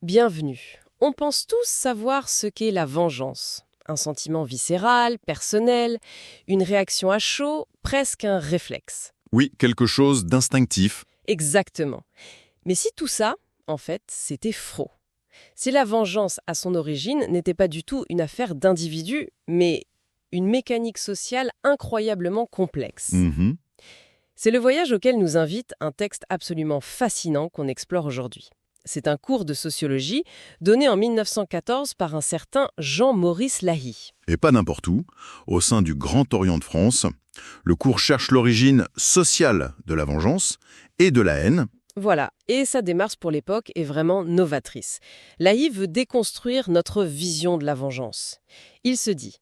Bienvenue. On pense tous savoir ce qu'est la vengeance. Un sentiment viscéral, personnel, une réaction à chaud, presque un réflexe. Oui, quelque chose d'instinctif. Exactement. Mais si tout ça, en fait, c'était faux. Si la vengeance, à son origine, n'était pas du tout une affaire d'individus, mais une mécanique sociale incroyablement complexe. Mhm. C'est le voyage auquel nous invite un texte absolument fascinant qu'on explore aujourd'hui. C'est un cours de sociologie donné en 1914 par un certain Jean-Maurice Lahy. Et pas n'importe où. Au sein du Grand Orient de France, le cours cherche l'origine sociale de la vengeance et de la haine. Voilà, et sa démarche pour l'époque est vraiment novatrice. Lahy veut déconstruire notre vision de la vengeance. Il se dit,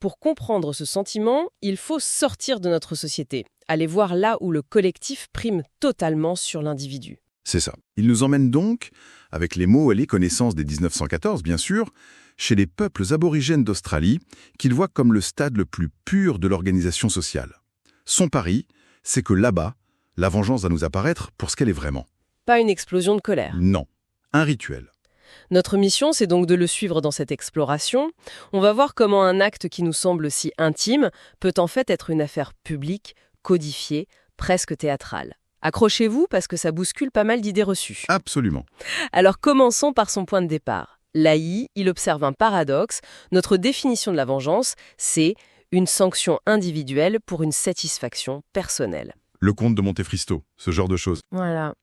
pour comprendre ce sentiment, il faut sortir de notre société, aller voir là où le collectif prime totalement sur l'individu. C'est ça. Il nous emmène donc, avec les mots et les connaissances des 1914 bien sûr, chez les peuples aborigènes d'Australie, qu'il voit comme le stade le plus pur de l'organisation sociale. Son pari, c'est que là-bas, la vengeance va nous apparaître pour ce qu'elle est vraiment. Pas une explosion de colère. Non, un rituel. Notre mission, c'est donc de le suivre dans cette exploration. On va voir comment un acte qui nous semble si intime peut en fait être une affaire publique, codifiée, presque théâtrale. Accrochez-vous parce que ça bouscule pas mal d'idées reçues. Absolument. Alors commençons par son point de départ. Lahy, il observe un paradoxe. Notre définition de la vengeance, c'est une sanction individuelle pour une satisfaction personnelle. Le comte de Montecristo, ce genre de choses. Voilà.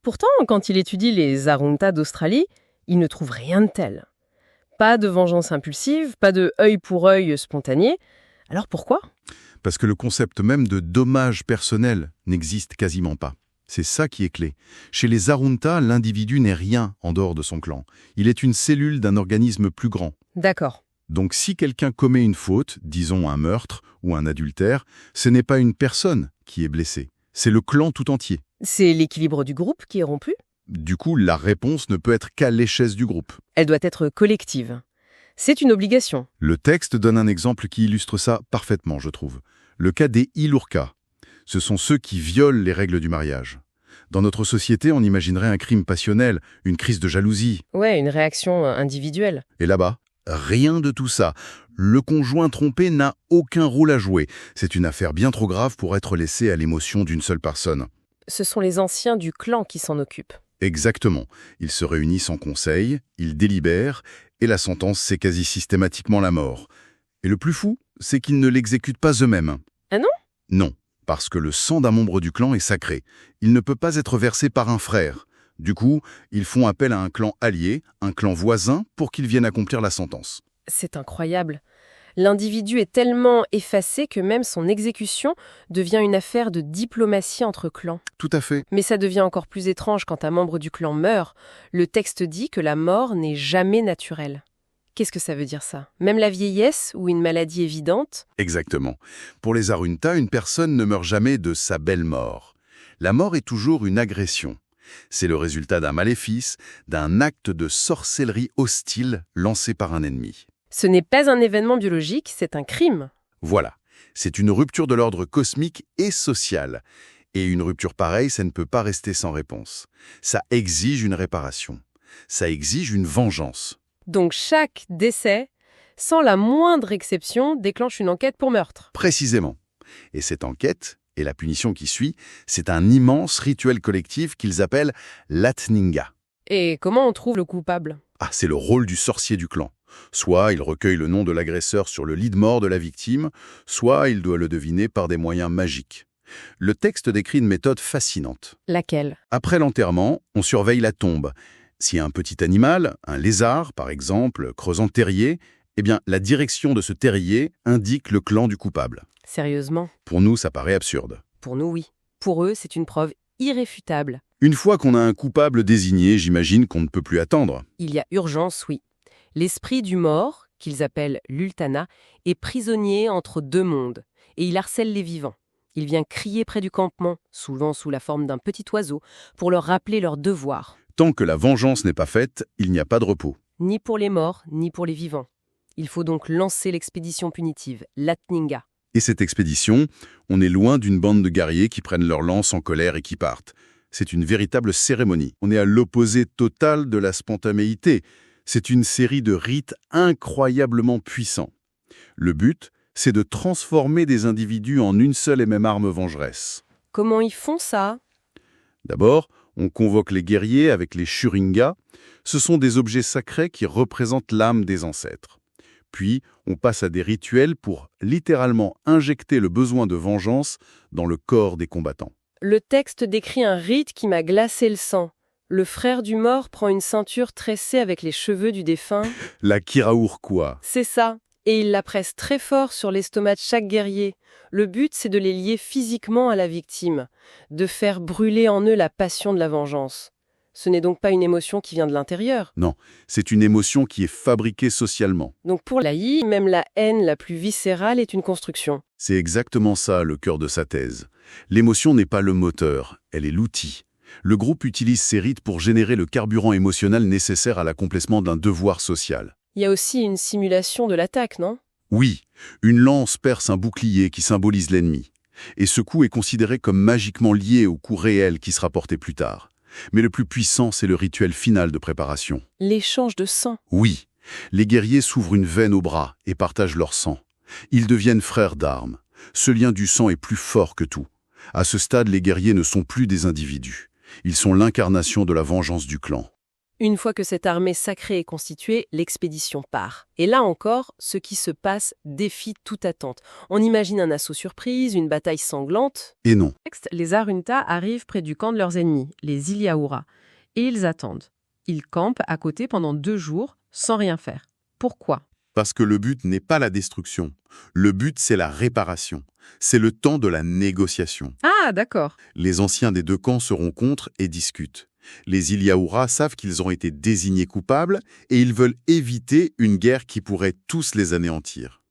Pourtant, quand il étudie les Arunta d'Australie, il ne trouve rien de tel. Pas de vengeance impulsive, pas de œil pour œil spontané. Alors pourquoi ? Parce que le concept même de dommage personnel n'existe quasiment pas. C'est ça qui est clé. Chez les Arunta, l'individu n'est rien en dehors de son clan. Il est une cellule d'un organisme plus grand. D'accord. Donc si quelqu'un commet une faute, disons un meurtre ou un adultère, ce n'est pas une personne qui est blessée. C'est le clan tout entier. C'est l'équilibre du groupe qui est rompu ? Du coup, la réponse ne peut être qu'à l'échelle du groupe. Elle doit être collective. C'est une obligation. Le texte donne un exemple qui illustre ça parfaitement, je trouve. Le cas des Ilurka. Ce sont ceux qui violent les règles du mariage. Dans notre société, on imaginerait un crime passionnel, une crise de jalousie. Ouais, une réaction individuelle. Et là-bas, rien de tout ça. Le conjoint trompé n'a aucun rôle à jouer. C'est une affaire bien trop grave pour être laissée à l'émotion d'une seule personne. Ce sont les anciens du clan qui s'en occupent. Exactement. Ils se réunissent en conseil, ils délibèrent, et la sentence, c'est quasi systématiquement la mort. Et le plus fou, c'est qu'ils ne l'exécutent pas eux-mêmes. Ah non ? Non, parce que le sang d'un membre du clan est sacré. Il ne peut pas être versé par un frère. Du coup, ils font appel à un clan allié, un clan voisin, pour qu'il vienne accomplir la sentence. C'est incroyable. L'individu est tellement effacé que même son exécution devient une affaire de diplomatie entre clans. Tout à fait. Mais ça devient encore plus étrange quand un membre du clan meurt. Le texte dit que la mort n'est jamais naturelle. Qu'est-ce que ça veut dire ça ? Même la vieillesse ou une maladie évidente ? Exactement. Pour les Arunta, une personne ne meurt jamais de sa belle mort. La mort est toujours une agression. C'est le résultat d'un maléfice, d'un acte de sorcellerie hostile lancé par un ennemi. Ce n'est pas un événement biologique, c'est un crime. Voilà, c'est une rupture de l'ordre cosmique et social. Et une rupture pareille, ça ne peut pas rester sans réponse. Ça exige une réparation. Ça exige une vengeance. Donc chaque décès, sans la moindre exception, déclenche une enquête pour meurtre. Précisément. Et cette enquête, et la punition qui suit, c'est un immense rituel collectif qu'ils appellent l'Atninga. Et comment on trouve le coupable ? Ah, c'est le rôle du sorcier du clan. Soit il recueille le nom de l'agresseur sur le lit de mort de la victime, soit il doit le deviner par des moyens magiques. Le texte décrit une méthode fascinante. Laquelle ? Après l'enterrement, on surveille la tombe. Si un petit animal, un lézard par exemple, creuse un terrier, eh bien la direction de ce terrier indique le clan du coupable. Sérieusement ? Pour nous, ça paraît absurde. Pour nous, oui. Pour eux, c'est une preuve irréfutable. Une fois qu'on a un coupable désigné, j'imagine qu'on ne peut plus attendre. Il y a urgence, oui. L'esprit du mort, qu'ils appellent l'Ultana, est prisonnier entre deux mondes, et il harcèle les vivants. Il vient crier près du campement, souvent sous la forme d'un petit oiseau, pour leur rappeler leur devoir. Tant que la vengeance n'est pas faite, il n'y a pas de repos. Ni pour les morts, ni pour les vivants. Il faut donc lancer l'expédition punitive, l'Atninga. Et cette expédition, on est loin d'une bande de guerriers qui prennent leur lance en colère et qui partent. c'est une véritable cérémonie. On est à l'opposé total de la spontanéité. C'est une série de rites incroyablement puissants. Le but, c'est de transformer des individus en une seule et même arme vengeresse. Comment ils font ça? D'abord, on convoque les guerriers avec les Shuringa. Ce sont des objets sacrés qui représentent l'âme des ancêtres. Puis, on passe à des rituels pour littéralement injecter le besoin de vengeance dans le corps des combattants. Le texte décrit un rite qui m'a glacé le sang. Le frère du mort prend une ceinture tressée avec les cheveux du défunt. La Kiraurkua. C'est ça. Et il la presse très fort sur l'estomac de chaque guerrier. Le but, c'est de les lier physiquement à la victime, de faire brûler en eux la passion de la vengeance. Ce n'est donc pas une émotion qui vient de l'intérieur. Non, c'est une émotion qui est fabriquée socialement. Donc pour Lai, même la haine la plus viscérale est une construction. C'est exactement ça le cœur de sa thèse. L'émotion n'est pas le moteur, elle est l'outil. Le groupe utilise ces rites pour générer le carburant émotionnel nécessaire à l'accomplissement d'un devoir social. Il y a aussi une simulation de l'attaque, non? Oui, une lance perce un bouclier qui symbolise l'ennemi. Et ce coup est considéré comme magiquement lié au coup réel qui sera porté plus tard. Mais le plus puissant, c'est le rituel final de préparation. L'échange de sang. Oui, les guerriers s'ouvrent une veine au bras et partagent leur sang. Ils deviennent frères d'armes. Ce lien du sang est plus fort que tout. À ce stade, les guerriers ne sont plus des individus. Ils sont l'incarnation de la vengeance du clan. Une fois que cette armée sacrée est constituée, l'expédition part. Et là encore, ce qui se passe défie toute attente. On imagine un assaut surprise, une bataille sanglante. Et non. Les Arunta arrivent près du camp de leurs ennemis, les Iliaura, et ils attendent. Ils campent à côté pendant 2 jours, sans rien faire. Pourquoi? Parce que le but n'est pas la destruction. Le but, c'est la réparation. C'est le temps de la négociation. Ah, d'accord. Les anciens des 2 camps se rencontrent et discutent. Les Iliaura savent qu'ils ont été désignés coupables et ils veulent éviter une guerre qui pourrait tous les anéantir.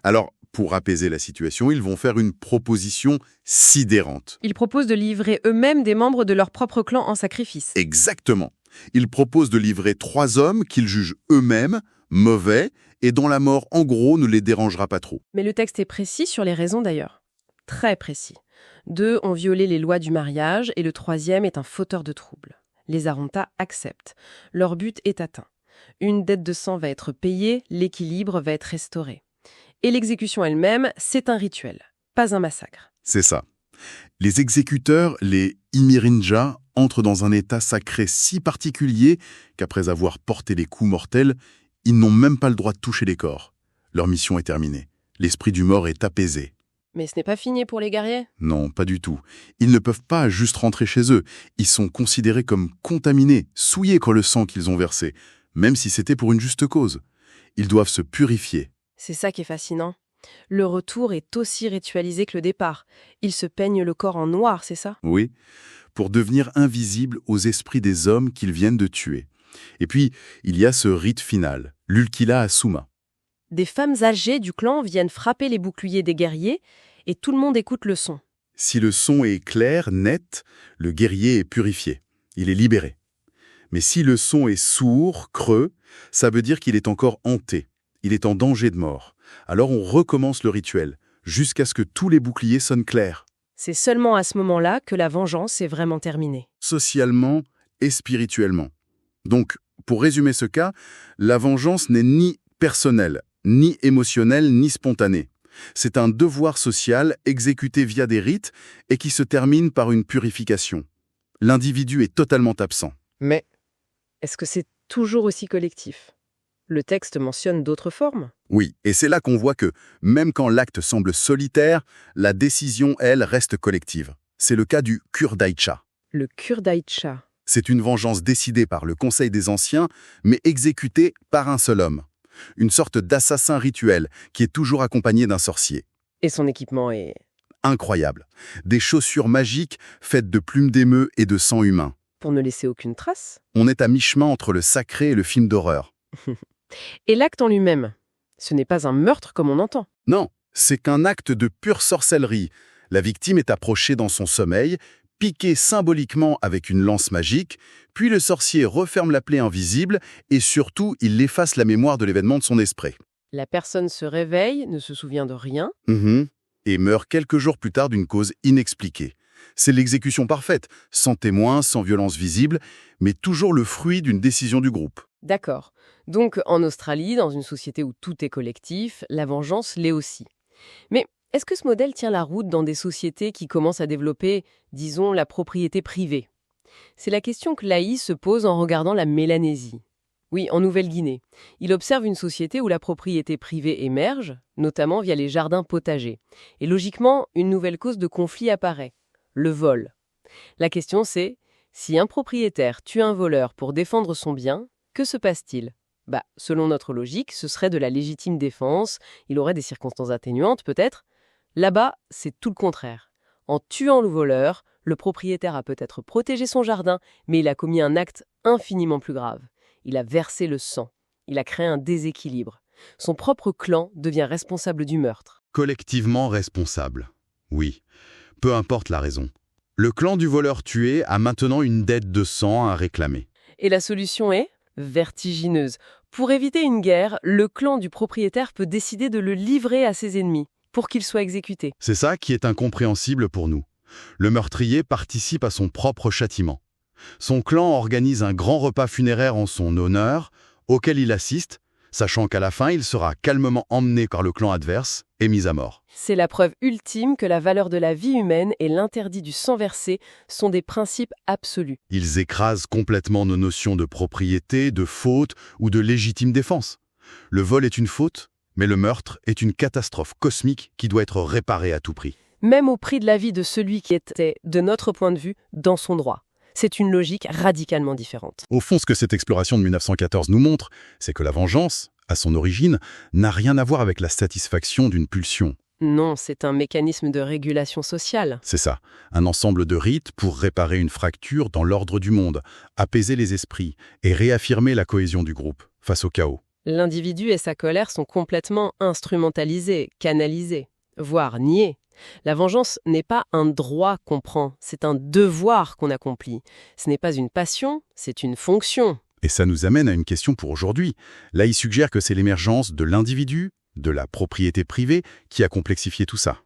Alors, pour apaiser la situation, ils vont faire une proposition sidérante. Ils proposent de livrer eux-mêmes des membres de leur propre clan en sacrifice. Exactement. Ils proposent de livrer 3 hommes qu'ils jugent eux-mêmes mauvais et dont la mort, en gros, ne les dérangera pas trop. Mais le texte est précis sur les raisons d'ailleurs. Très précis. 2 ont violé les lois du mariage et le 3e est un fauteur de troubles. Les Arunta acceptent. Leur but est atteint. Une dette de sang va être payée, l'équilibre va être restauré. Et l'exécution elle-même, c'est un rituel, pas un massacre. C'est ça. Les exécuteurs, les Imirinja, entrent dans un état sacré si particulier qu'après avoir porté les coups mortels, ils n'ont même pas le droit de toucher les corps. Leur mission est terminée. L'esprit du mort est apaisé. Mais ce n'est pas fini pour les guerriers? Non, pas du tout. Ils ne peuvent pas juste rentrer chez eux. Ils sont considérés comme contaminés, souillés par le sang qu'ils ont versé, même si c'était pour une juste cause. Ils doivent se purifier. C'est ça qui est fascinant. Le retour est aussi ritualisé que le départ. Ils se peignent le corps en noir, c'est ça? Oui, pour devenir invisibles aux esprits des hommes qu'ils viennent de tuer. Et puis, il y a ce rite final, l'Ulkila Asuma. Des femmes âgées du clan viennent frapper les boucliers des guerriers et tout le monde écoute le son. Si le son est clair, net, le guerrier est purifié. Il est libéré. Mais si le son est sourd, creux, ça veut dire qu'il est encore hanté. Il est en danger de mort. Alors on recommence le rituel, jusqu'à ce que tous les boucliers sonnent clairs. C'est seulement à ce moment-là que la vengeance est vraiment terminée. Socialement et spirituellement. Donc, pour résumer ce cas, la vengeance n'est ni personnelle, ni émotionnelle, ni spontanée. C'est un devoir social exécuté via des rites et qui se termine par une purification. L'individu est totalement absent. Mais est-ce que c'est toujours aussi collectif? Le texte mentionne d'autres formes. Oui, et c'est là qu'on voit que, même quand l'acte semble solitaire, la décision, elle, reste collective. C'est le cas du Kurdaicha. Le Kurdaicha. C'est une vengeance décidée par le Conseil des Anciens, mais exécutée par un seul homme. Une sorte d'assassin rituel qui est toujours accompagné d'un sorcier. Et son équipement est... Incroyable. Des chaussures magiques faites de plumes d'émeu et de sang humain. Pour ne laisser aucune trace. On est à mi-chemin entre le sacré et le film d'horreur. Et l'acte en lui-même, ce n'est pas un meurtre comme on entend. Non, c'est qu'un acte de pure sorcellerie. La victime est approchée dans son sommeil, piquée symboliquement avec une lance magique, puis le sorcier referme la plaie invisible et surtout, il efface la mémoire de l'événement de son esprit. La personne se réveille, ne se souvient de rien. Et meurt quelques jours plus tard d'une cause inexpliquée. C'est l'exécution parfaite, sans témoin, sans violence visible, mais toujours le fruit d'une décision du groupe. D'accord. Donc, en Australie, dans une société où tout est collectif, la vengeance l'est aussi. Mais est-ce que ce modèle tient la route dans des sociétés qui commencent à développer, disons, la propriété privée? C'est la question que Laï se pose en regardant la Mélanésie. Oui, en Nouvelle-Guinée. Il observe une société où la propriété privée émerge, notamment via les jardins potagers. Et logiquement, une nouvelle cause de conflit apparaît, le vol. La question c'est, si un propriétaire tue un voleur pour défendre son bien, que se passe-t-il? Selon notre logique, ce serait de la légitime défense, il aurait des circonstances atténuantes peut-être. Là-bas, c'est tout le contraire. En tuant le voleur, le propriétaire a peut-être protégé son jardin, mais il a commis un acte infiniment plus grave. Il a versé le sang. Il a créé un déséquilibre. Son propre clan devient responsable du meurtre. Collectivement responsable. Oui, peu importe la raison. Le clan du voleur tué a maintenant une dette de sang à réclamer. Et la solution est vertigineuse. Pour éviter une guerre, le clan du propriétaire peut décider de le livrer à ses ennemis pour qu'il soit exécuté. C'est ça qui est incompréhensible pour nous. Le meurtrier participe à son propre châtiment. Son clan organise un grand repas funéraire en son honneur, auquel il assiste, sachant qu'à la fin, il sera calmement emmené par le clan adverse et mis à mort. C'est la preuve ultime que la valeur de la vie humaine et l'interdit du sang versé sont des principes absolus. Ils écrasent complètement nos notions de propriété, de faute ou de légitime défense. Le vol est une faute, mais le meurtre est une catastrophe cosmique qui doit être réparée à tout prix. Même au prix de la vie de celui qui était, de notre point de vue, dans son droit. C'est une logique radicalement différente. Au fond, ce que cette exploration de 1914 nous montre, c'est que la vengeance, à son origine, n'a rien à voir avec la satisfaction d'une pulsion. Non, c'est un mécanisme de régulation sociale. C'est ça, un ensemble de rites pour réparer une fracture dans l'ordre du monde, apaiser les esprits et réaffirmer la cohésion du groupe face au chaos. L'individu et sa colère sont complètement instrumentalisés, canalisés, voire niés. La vengeance n'est pas un droit qu'on prend, c'est un devoir qu'on accomplit. Ce n'est pas une passion, c'est une fonction. Et ça nous amène à une question pour aujourd'hui. Là, il suggère que c'est l'émergence de l'individu, de la propriété privée, qui a complexifié tout ça.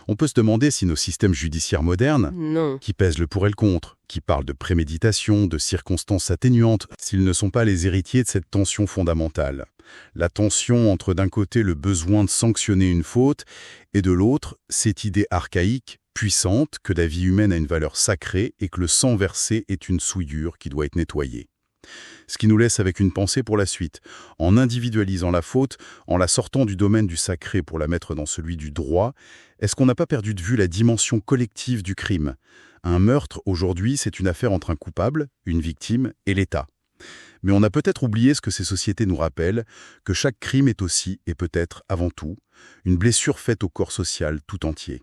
On peut se demander si nos systèmes judiciaires modernes, Non. qui pèsent le pour et le contre, qui parlent de préméditation, de circonstances atténuantes, s'ils ne sont pas les héritiers de cette tension fondamentale. La tension entre d'un côté le besoin de sanctionner une faute et de l'autre cette idée archaïque, puissante, que la vie humaine a une valeur sacrée et que le sang versé est une souillure qui doit être nettoyée. Ce qui nous laisse avec une pensée pour la suite. En individualisant la faute, en la sortant du domaine du sacré pour la mettre dans celui du droit, est-ce qu'on n'a pas perdu de vue la dimension collective du crime? Un meurtre, aujourd'hui, c'est une affaire entre un coupable, une victime et l'État. Mais on a peut-être oublié ce que ces sociétés nous rappellent, que chaque crime est aussi, et peut-être avant tout, une blessure faite au corps social tout entier.